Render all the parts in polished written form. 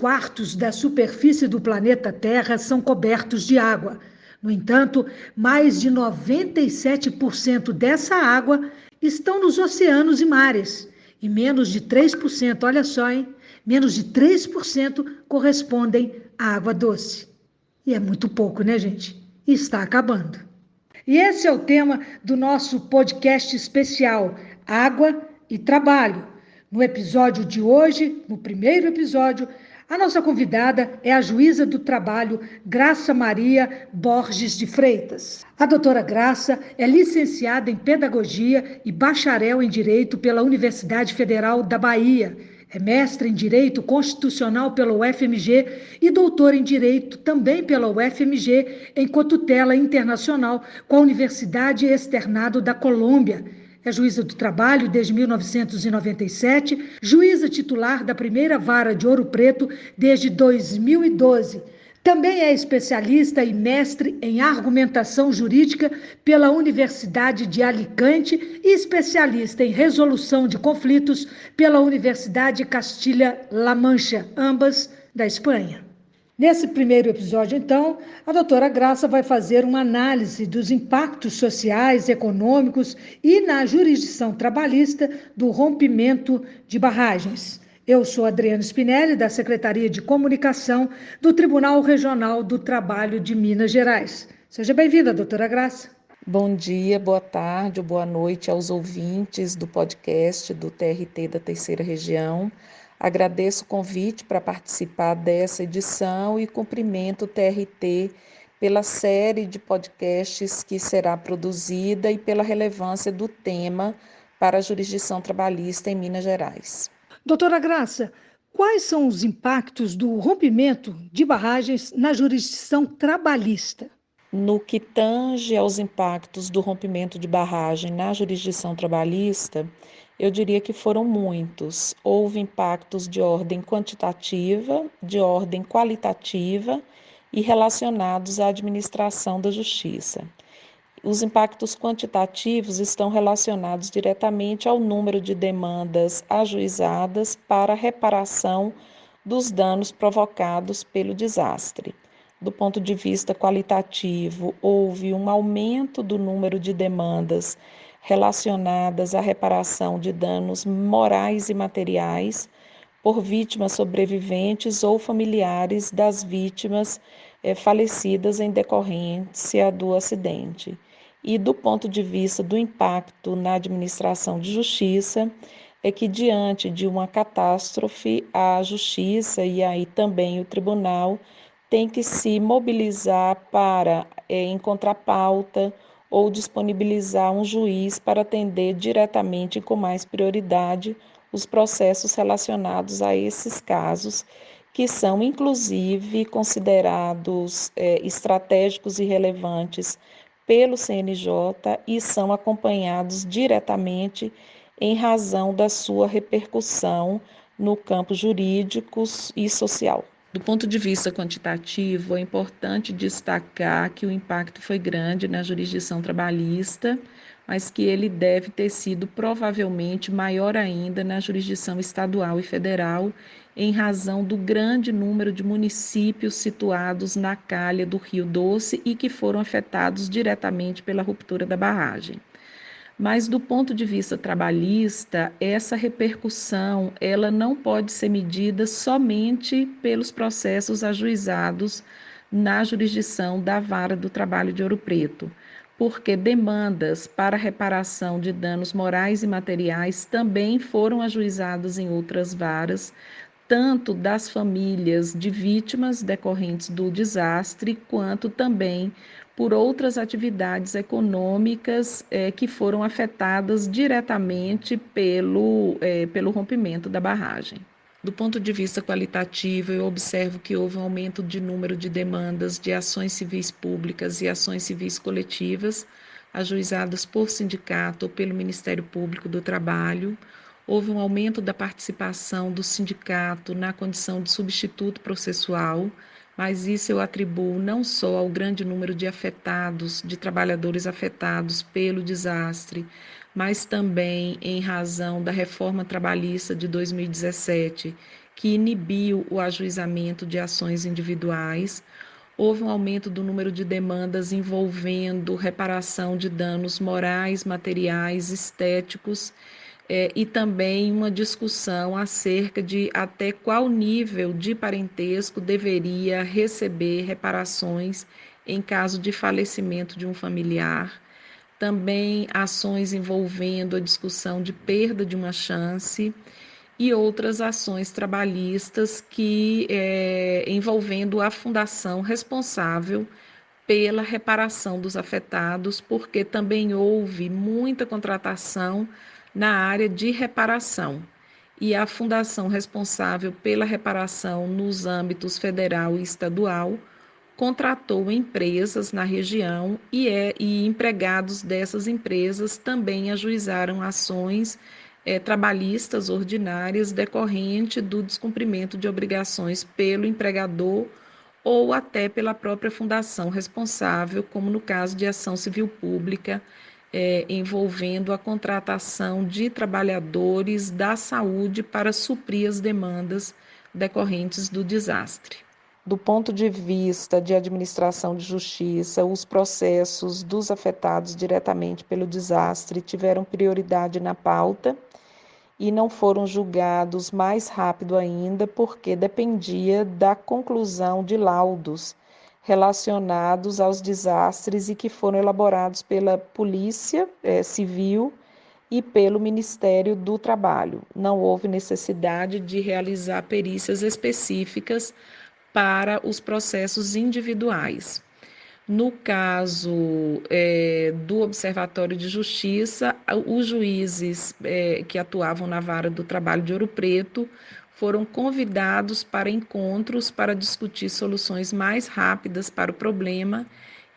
3/4 da superfície do planeta Terra são cobertos de água. No entanto, mais de 97% dessa água estão nos oceanos e mares. E menos de 3%, olha só, hein? Menos de 3% correspondem à água doce. E é muito pouco, né, gente? E está acabando. E esse é o tema do nosso podcast especial, Água e Trabalho. No episódio de hoje, no primeiro episódio, a nossa convidada é a juíza do trabalho, Graça Maria Borges de Freitas. A doutora Graça é licenciada em Pedagogia e bacharel em Direito pela Universidade Federal da Bahia. É mestre em Direito Constitucional pela UFMG e doutor em Direito também pela UFMG em Cotutela Internacional com a Universidade Externado da Colômbia. É juíza do trabalho desde 1997, juíza titular da primeira vara de Ouro Preto desde 2012. Também é especialista e mestre em argumentação jurídica pela Universidade de Alicante e especialista em resolução de conflitos pela Universidade Castilha-La Mancha, ambas da Espanha. Nesse primeiro episódio, então, a doutora Graça vai fazer uma análise dos impactos sociais, econômicos e na jurisdição trabalhista do rompimento de barragens. Eu sou Adriana Spinelli, da Secretaria de Comunicação do Tribunal Regional do Trabalho de Minas Gerais. Seja bem-vinda, doutora Graça. Bom dia, boa tarde ou boa noite aos ouvintes do podcast do TRT da Terceira Região. Agradeço o convite para participar dessa edição e cumprimento o TRT pela série de podcasts que será produzida e pela relevância do tema para a jurisdição trabalhista em Minas Gerais. Doutora Graça, quais são os impactos do rompimento de barragens na jurisdição trabalhista? No que tange aos impactos do rompimento de barragem na jurisdição trabalhista, eu diria que foram muitos. Houve impactos de ordem quantitativa, de ordem qualitativa e relacionados à administração da justiça. Os impactos quantitativos estão relacionados diretamente ao número de demandas ajuizadas para reparação dos danos provocados pelo desastre. Do ponto de vista qualitativo, houve um aumento do número de demandas relacionadas à reparação de danos morais e materiais por vítimas sobreviventes ou familiares das vítimas falecidas em decorrência do acidente. E do ponto de vista do impacto na administração de justiça, é que diante de uma catástrofe, a justiça e aí também o tribunal tem que se mobilizar para encontrar pauta ou disponibilizar um juiz para atender diretamente e com mais prioridade os processos relacionados a esses casos, que são inclusive considerados estratégicos e relevantes pelo CNJ e são acompanhados diretamente em razão da sua repercussão no campo jurídico e social. Do ponto de vista quantitativo, é importante destacar que o impacto foi grande na jurisdição trabalhista, mas que ele deve ter sido provavelmente maior ainda na jurisdição estadual e federal, em razão do grande número de municípios situados na calha do Rio Doce e que foram afetados diretamente pela ruptura da barragem. Mas do ponto de vista trabalhista, essa repercussão ela não pode ser medida somente pelos processos ajuizados na jurisdição da Vara do Trabalho de Ouro Preto, porque demandas para reparação de danos morais e materiais também foram ajuizadas em outras varas, tanto das famílias de vítimas decorrentes do desastre, quanto também por outras atividades econômicas que foram afetadas diretamente pelo rompimento da barragem. Do ponto de vista qualitativo, eu observo que houve um aumento de número de demandas de ações civis públicas e ações civis coletivas, ajuizadas por sindicato ou pelo Ministério Público do Trabalho. Houve um aumento da participação do sindicato na condição de substituto processual, mas isso eu atribuo não só ao grande número de afetados, de trabalhadores afetados pelo desastre, mas também em razão da reforma trabalhista de 2017, que inibiu o ajuizamento de ações individuais. Houve um aumento do número de demandas envolvendo reparação de danos morais, materiais, estéticos, e também uma discussão acerca de até qual nível de parentesco deveria receber reparações em caso de falecimento de um familiar. Também ações envolvendo a discussão de perda de uma chance e outras ações trabalhistas que envolvendo a fundação responsável pela reparação dos afetados, porque também houve muita contratação na área de reparação. E a fundação responsável pela reparação nos âmbitos federal e estadual contratou empresas na região e empregados dessas empresas também ajuizaram ações trabalhistas ordinárias decorrente do descumprimento de obrigações pelo empregador ou até pela própria fundação responsável, como no caso de ação civil pública, envolvendo a contratação de trabalhadores da saúde para suprir as demandas decorrentes do desastre. Do ponto de vista de administração de justiça, os processos dos afetados diretamente pelo desastre tiveram prioridade na pauta e não foram julgados mais rápido ainda, porque dependia da conclusão de laudos relacionados aos desastres e que foram elaborados pela Polícia Civil e pelo Ministério do Trabalho. Não houve necessidade de realizar perícias específicas para os processos individuais. No caso do Observatório de Justiça, os juízes que atuavam na Vara do Trabalho de Ouro Preto foram convidados para encontros para discutir soluções mais rápidas para o problema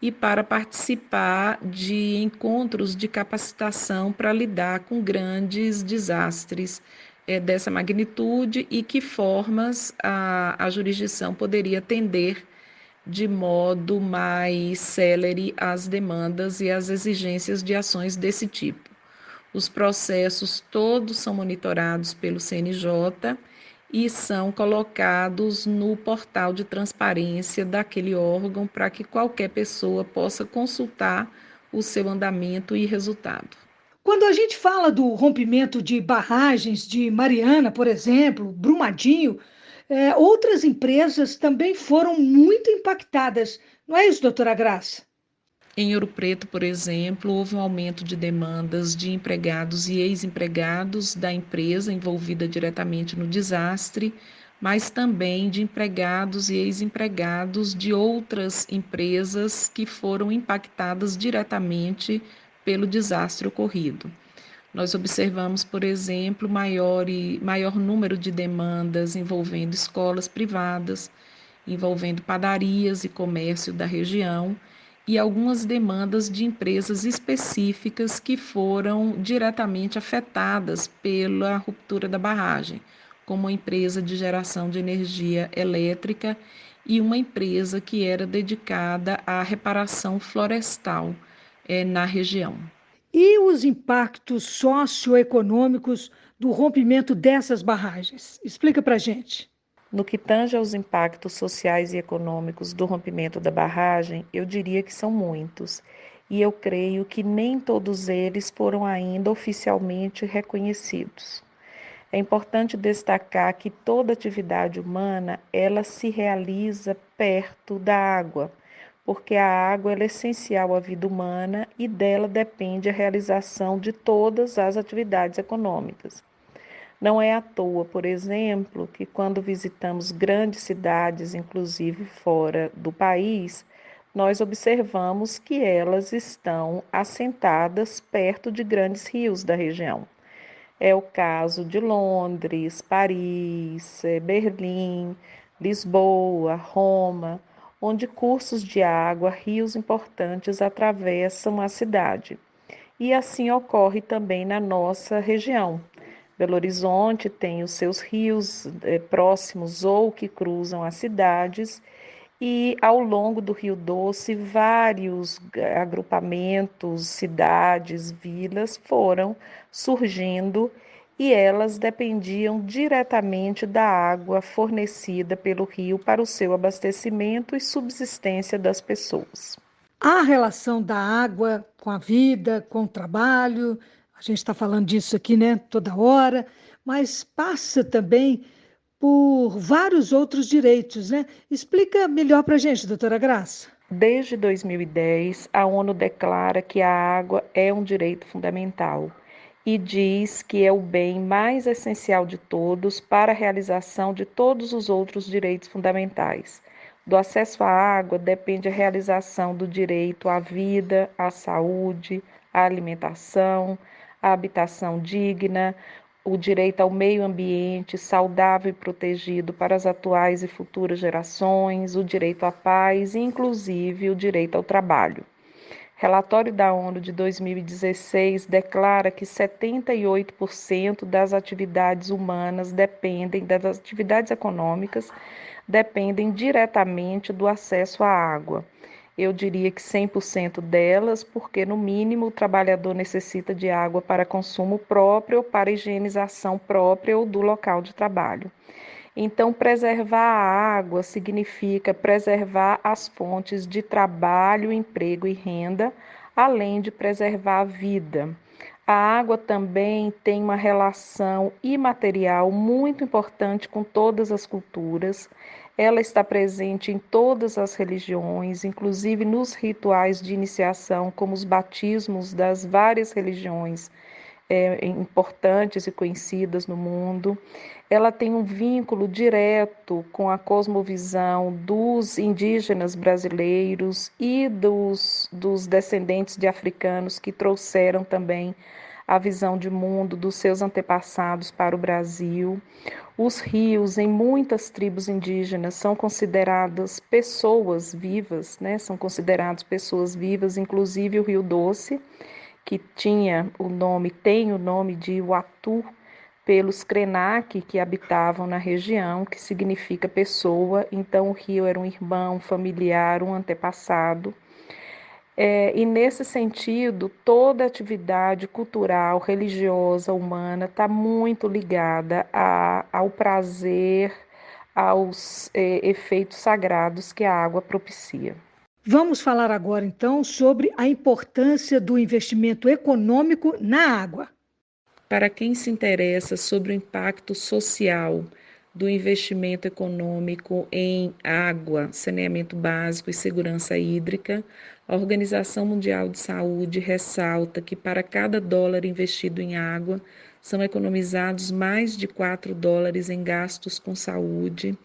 e para participar de encontros de capacitação para lidar com grandes desastres dessa magnitude e que formas a jurisdição poderia atender de modo mais célere as demandas e as exigências de ações desse tipo. Os processos todos são monitorados pelo CNJ e são colocados no portal de transparência daquele órgão para que qualquer pessoa possa consultar o seu andamento e resultado. Quando a gente fala do rompimento de barragens de Mariana, por exemplo, Brumadinho, outras empresas também foram muito impactadas. Não é isso, doutora Graça? Em Ouro Preto, por exemplo, houve um aumento de demandas de empregados e ex-empregados da empresa envolvida diretamente no desastre, mas também de empregados e ex-empregados de outras empresas que foram impactadas diretamente pelo desastre ocorrido. Nós observamos, por exemplo, maior número de demandas envolvendo escolas privadas, envolvendo padarias e comércio da região, e algumas demandas de empresas específicas que foram diretamente afetadas pela ruptura da barragem, como a empresa de geração de energia elétrica e uma empresa que era dedicada à reparação florestal na região. E os impactos socioeconômicos do rompimento dessas barragens? Explica para a gente. No que tange aos impactos sociais e econômicos do rompimento da barragem, eu diria que são muitos, e eu creio que nem todos eles foram ainda oficialmente reconhecidos. É importante destacar que toda atividade humana, ela se realiza perto da água, porque a água é essencial à vida humana e dela depende a realização de todas as atividades econômicas. Não é à toa, por exemplo, que quando visitamos grandes cidades, inclusive fora do país, nós observamos que elas estão assentadas perto de grandes rios da região. É o caso de Londres, Paris, Berlim, Lisboa, Roma, onde cursos de água, rios importantes atravessam a cidade. E assim ocorre também na nossa região. Belo Horizonte tem os seus rios próximos ou que cruzam as cidades, e ao longo do Rio Doce, vários agrupamentos, cidades, vilas foram surgindo e elas dependiam diretamente da água fornecida pelo rio para o seu abastecimento e subsistência das pessoas. A relação da água com a vida, com o trabalho, a gente está falando disso aqui, né, toda hora, mas passa também por vários outros direitos, né? Explica melhor para a gente, doutora Graça. Desde 2010, a ONU declara que a água é um direito fundamental e diz que é o bem mais essencial de todos para a realização de todos os outros direitos fundamentais. Do acesso à água depende a realização do direito à vida, à saúde, à alimentação, à habitação digna, o direito ao meio ambiente saudável e protegido para as atuais e futuras gerações, o direito à paz e, inclusive, o direito ao trabalho. Relatório da ONU de 2016 declara que 78% das atividades humanas das atividades econômicas dependem diretamente do acesso à água. Eu diria que 100% delas, porque no mínimo o trabalhador necessita de água para consumo próprio ou para higienização própria ou do local de trabalho. Então, preservar a água significa preservar as fontes de trabalho, emprego e renda, além de preservar a vida. A água também tem uma relação imaterial muito importante com todas as culturas. Ela está presente em todas as religiões, inclusive nos rituais de iniciação, como os batismos das várias religiões importantes e conhecidas no mundo. Ela tem um vínculo direto com a cosmovisão dos indígenas brasileiros e dos descendentes de africanos que trouxeram também a visão de mundo dos seus antepassados para o Brasil. Os rios, em muitas tribos indígenas, são consideradas pessoas vivas, né? São considerados pessoas vivas, inclusive o Rio Doce, que tem o nome de Uatu, pelos Krenak que habitavam na região, que significa pessoa. Então, o rio era um irmão, um familiar, um antepassado. E nesse sentido, toda atividade cultural, religiosa, humana está muito ligada ao prazer, aos efeitos sagrados que a água propicia. Vamos falar agora, então, sobre a importância do investimento econômico na água. Para quem se interessa sobre o impacto social do investimento econômico em água, saneamento básico e segurança hídrica, a Organização Mundial de Saúde ressalta que para cada dólar investido em água, são economizados mais de 4 dólares em gastos com saúde.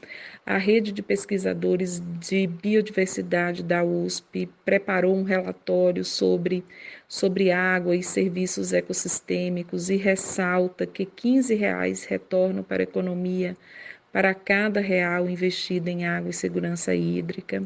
A rede de pesquisadores de biodiversidade da USP preparou um relatório sobre água e serviços ecossistêmicos e ressalta que R$ 15 retornam para a economia para cada real investido em água e segurança hídrica.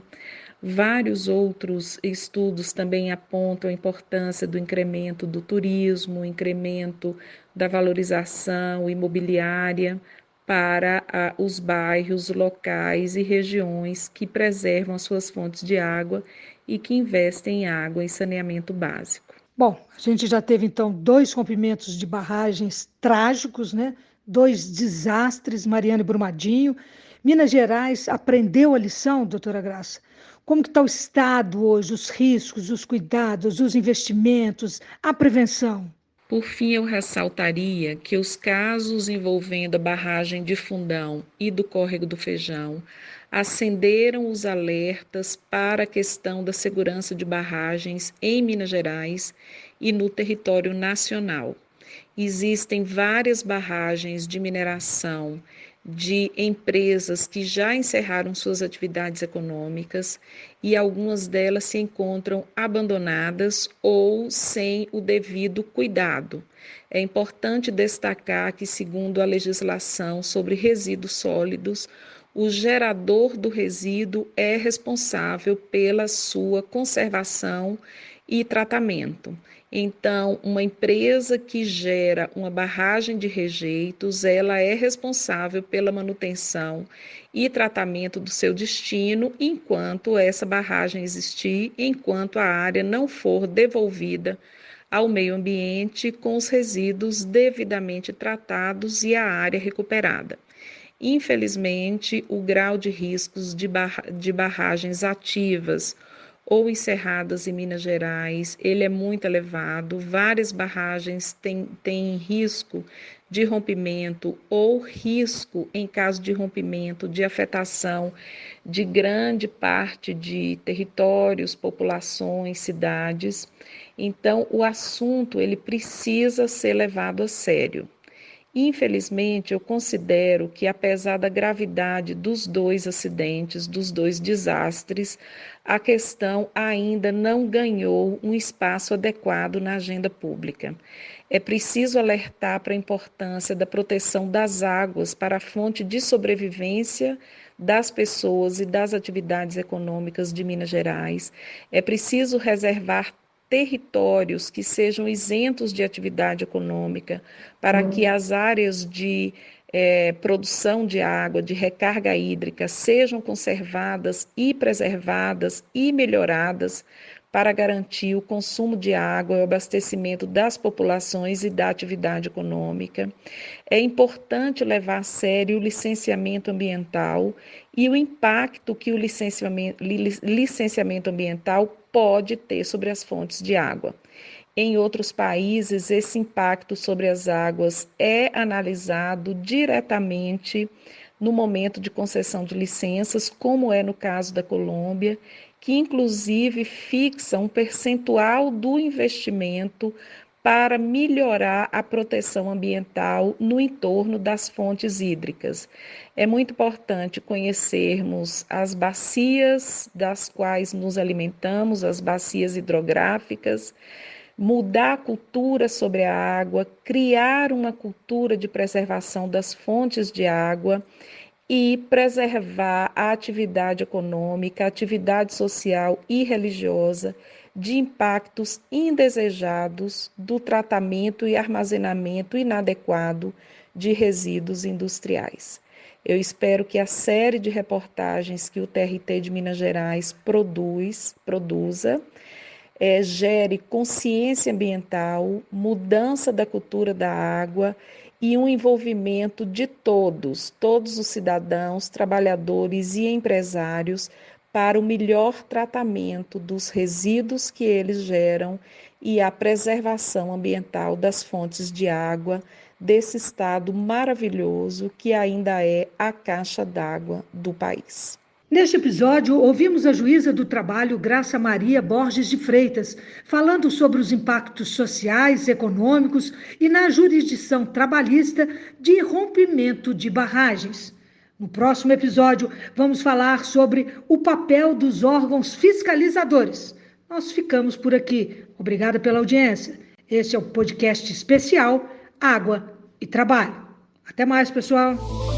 Vários outros estudos também apontam a importância do incremento do turismo, o incremento da valorização imobiliária para os bairros locais e regiões que preservam as suas fontes de água e que investem em água e saneamento básico. Bom, a gente já teve então 2 rompimentos de barragens trágicos, né? 2 desastres, Mariana e Brumadinho. Minas Gerais aprendeu a lição, doutora Graça? Como que está o estado hoje, os riscos, os cuidados, os investimentos, a prevenção? Por fim, eu ressaltaria que os casos envolvendo a barragem de Fundão e do Córrego do Feijão acenderam os alertas para a questão da segurança de barragens em Minas Gerais e no território nacional. Existem várias barragens de mineração de empresas que já encerraram suas atividades econômicas e algumas delas se encontram abandonadas ou sem o devido cuidado. É importante destacar que, segundo a legislação sobre resíduos sólidos, o gerador do resíduo é responsável pela sua conservação e tratamento. Então, uma empresa que gera uma barragem de rejeitos, ela é responsável pela manutenção e tratamento do seu destino enquanto essa barragem existir, enquanto a área não for devolvida ao meio ambiente com os resíduos devidamente tratados e a área recuperada. Infelizmente, o grau de riscos de barragens ativas ou encerradas em Minas Gerais, ele é muito elevado. Várias barragens têm risco de rompimento ou risco, em caso de rompimento, de afetação de grande parte de territórios, populações, cidades. Então, o assunto ele precisa ser levado a sério. Infelizmente, eu considero que, apesar da gravidade dos dois acidentes, dos dois desastres, a questão ainda não ganhou um espaço adequado na agenda pública. É preciso alertar para a importância da proteção das águas para a fonte de sobrevivência das pessoas e das atividades econômicas de Minas Gerais. É preciso reservar territórios que sejam isentos de atividade econômica, para que as áreas de produção de água, de recarga hídrica, sejam conservadas e preservadas e melhoradas para garantir o consumo de água e o abastecimento das populações e da atividade econômica. É importante levar a sério o licenciamento ambiental e o impacto que o licenciamento ambiental pode ter sobre as fontes de água. Em outros países, esse impacto sobre as águas é analisado diretamente no momento de concessão de licenças, como é no caso da Colômbia, que inclusive fixa um percentual do investimento para melhorar a proteção ambiental no entorno das fontes hídricas. É muito importante conhecermos as bacias das quais nos alimentamos, as bacias hidrográficas, mudar a cultura sobre a água, criar uma cultura de preservação das fontes de água e preservar a atividade econômica, a atividade social e religiosa de impactos indesejados do tratamento e armazenamento inadequado de resíduos industriais. Eu espero que a série de reportagens que o TRT de Minas Gerais produza, gere consciência ambiental, mudança da cultura da água e um envolvimento de todos os cidadãos, trabalhadores e empresários para o melhor tratamento dos resíduos que eles geram e a preservação ambiental das fontes de água desse estado maravilhoso que ainda é a caixa d'água do país. Neste episódio, ouvimos a juíza do trabalho Graça Maria Borges de Freitas, falando sobre os impactos sociais, econômicos e na jurisdição trabalhista de rompimento de barragens. No próximo episódio, vamos falar sobre o papel dos órgãos fiscalizadores. Nós ficamos por aqui. Obrigada pela audiência. Este é o podcast especial Água e Trabalho. Até mais, pessoal!